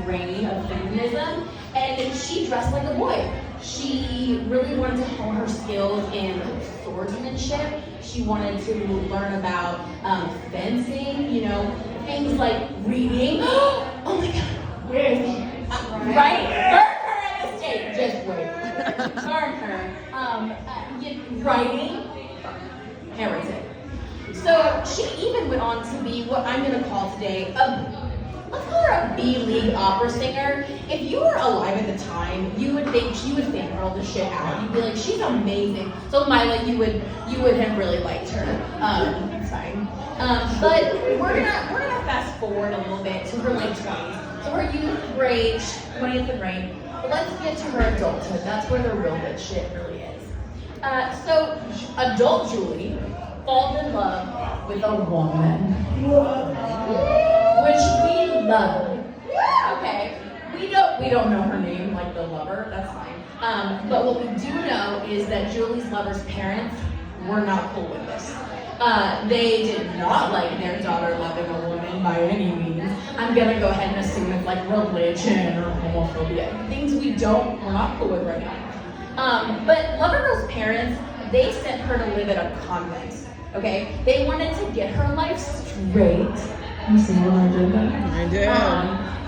reign of feminism, and she dressed like a boy. She really wanted to hone her skills in swordsmanship. She wanted to learn about fencing, things like reading. Oh my God, where is he? Right? Burn her at the stake. Just wait. Burn her. Writing. Heretic. So she even went on to be what I'm going to call today let's call her a B-League opera singer. If you were alive at the time, you would think she would fangirl the shit out. You'd be like, she's amazing. So Mila, you would have really liked her. It's fine. But we're gonna fast forward a little bit to her late 20s. So her youth grade, 20th and reign. But let's get to her adulthood. That's where the real good shit really is. So adult Julie falls in love with a woman, which we love. Okay, we don't know her name like the lover. That's fine. But what we do know is that Julie's lover's parents were not cool with this. They did not like their daughter loving a woman by any means. I'm gonna go ahead and assume it's like religion or homophobia, things we're not cool with right now. But Lovergirl's parents, they sent her to live at a convent. Okay, they wanted to get her life straight. You see what I did there? I did.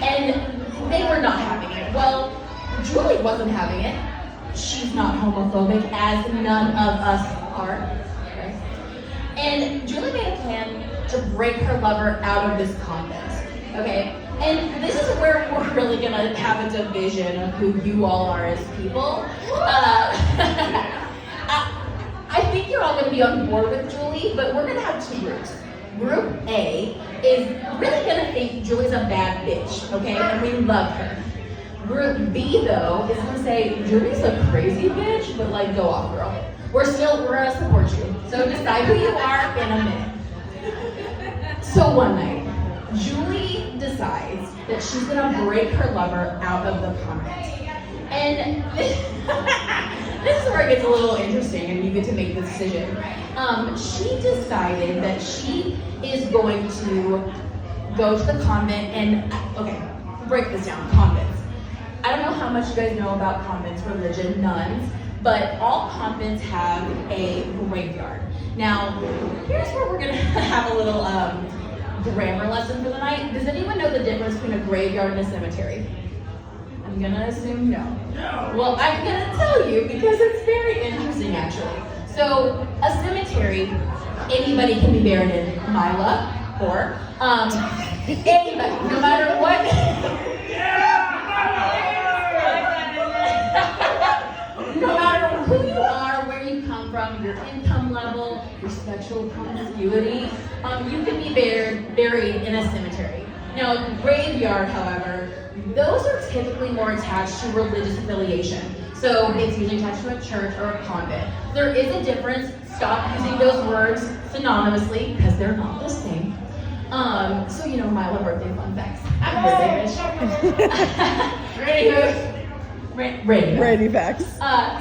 And they were not having it. Well, Julie wasn't having it. She's not homophobic, as none of us are. Okay? And Julie made a plan to break her lover out of this convent. Okay, and this is where we're really gonna have a division of who you all are as people. I think you're all going to be on board with Julie, but we're going to have two groups. Group A is really going to think Julie's a bad bitch, okay? And we love her. Group B, though, is going to say, Julie's a crazy bitch, but like, go off, girl. We're going to support you. So decide who you are in a minute. So one night, Julie decides that she's going to break her lover out of the convent. And this is where it gets a little interesting and you get to make the decision. She decided that she is going to go to the convent and, okay, break this down, convents. I don't know how much you guys know about convents, religion, nuns, but all convents have a graveyard. Now, here's where we're gonna have a little grammar lesson for the night. Does anyone know the difference between a graveyard and a cemetery? I'm gonna assume no. Well, I'm gonna tell you because it's very interesting actually. So a cemetery, anybody can be buried in. Mila, or anybody, no matter what. No matter who you are, where you come from, your income level, your sexual promiscuity, you can be buried in a cemetery. Now, graveyard, however, those are typically more attached to religious affiliation. So it's usually attached to a church or a convent. There is a difference. Stop using those words synonymously because they're not the same. So Mila birthday fun facts. I'm birthday bitch. Ready facts.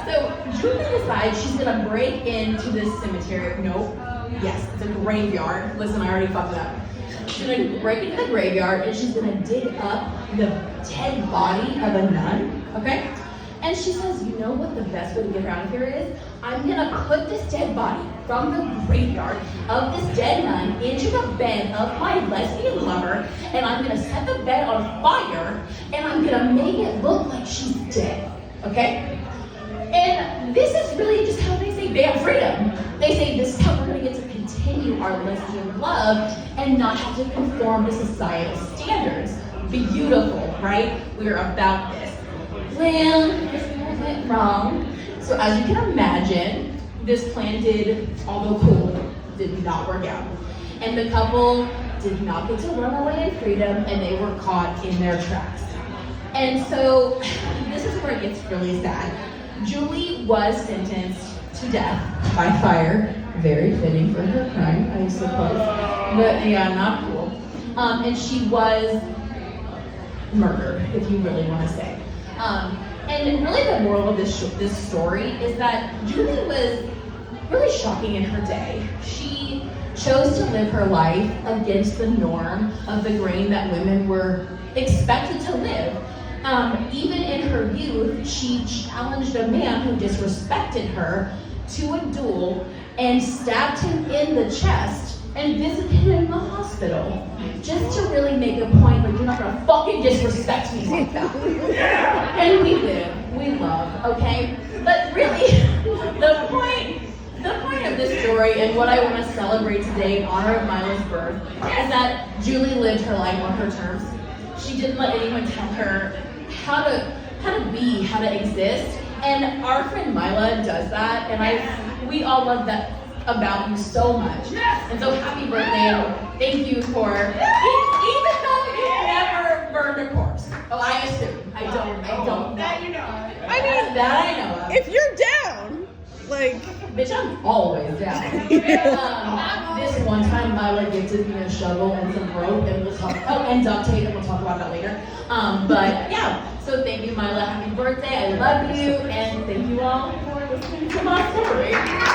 So Julie decides she's gonna break into this cemetery. Nope. Yes, it's a graveyard. Listen, I already fucked it up. She's gonna break into the graveyard and she's gonna dig up the dead body of a nun, okay? And she says, you know what the best way to get around here is? I'm gonna put this dead body from the graveyard of this dead nun into the bed of my lesbian lover, and I'm gonna set the bed on fire, and I'm gonna make it look like she's dead, okay? And this is really just how they say bam freedom. They say this is how we're gonna get to continue our lesbian love and not have to conform to societal standards. Beautiful, right? We're about this. Well, this went wrong. So as you can imagine, this plan although cool, did not work out. And the couple did not get to run away in freedom and they were caught in their tracks. And so this is where it gets really sad. Julie was sentenced to death by fire. Very fitting for her crime, I suppose. But yeah, not cool. And she was murdered, if you really want to say. And really the moral of this story is that Julie was really shocking in her day. She chose to live her life against the norm of the grain that women were expected to live. Even in her youth, she challenged a man who disrespected her to a duel and stabbed him in the chest and visited him in the hospital. Just to really make a point, like, you're not gonna fucking disrespect me like that. And we live, we love, okay? But really, the point of this story and what I want to celebrate today in honor of Mila's birth is that Julie lived her life on her terms. She didn't let anyone tell her how to be, how to exist. And our friend Mila does that, and we all love that about you so much. And so happy birthday. Thank you for, even though you never burned a corpse. Oh, I assume. I don't know. That you know. I mean, That I know of. if you're down, like, Bitch, I'm always down. This one time, Mila gifted me a shovel and some rope, and we'll talk. Oh, and duct tape, and we'll talk about that later. But yeah. So thank you, Mila. Happy birthday. I love you, and thank you all for listening to my story.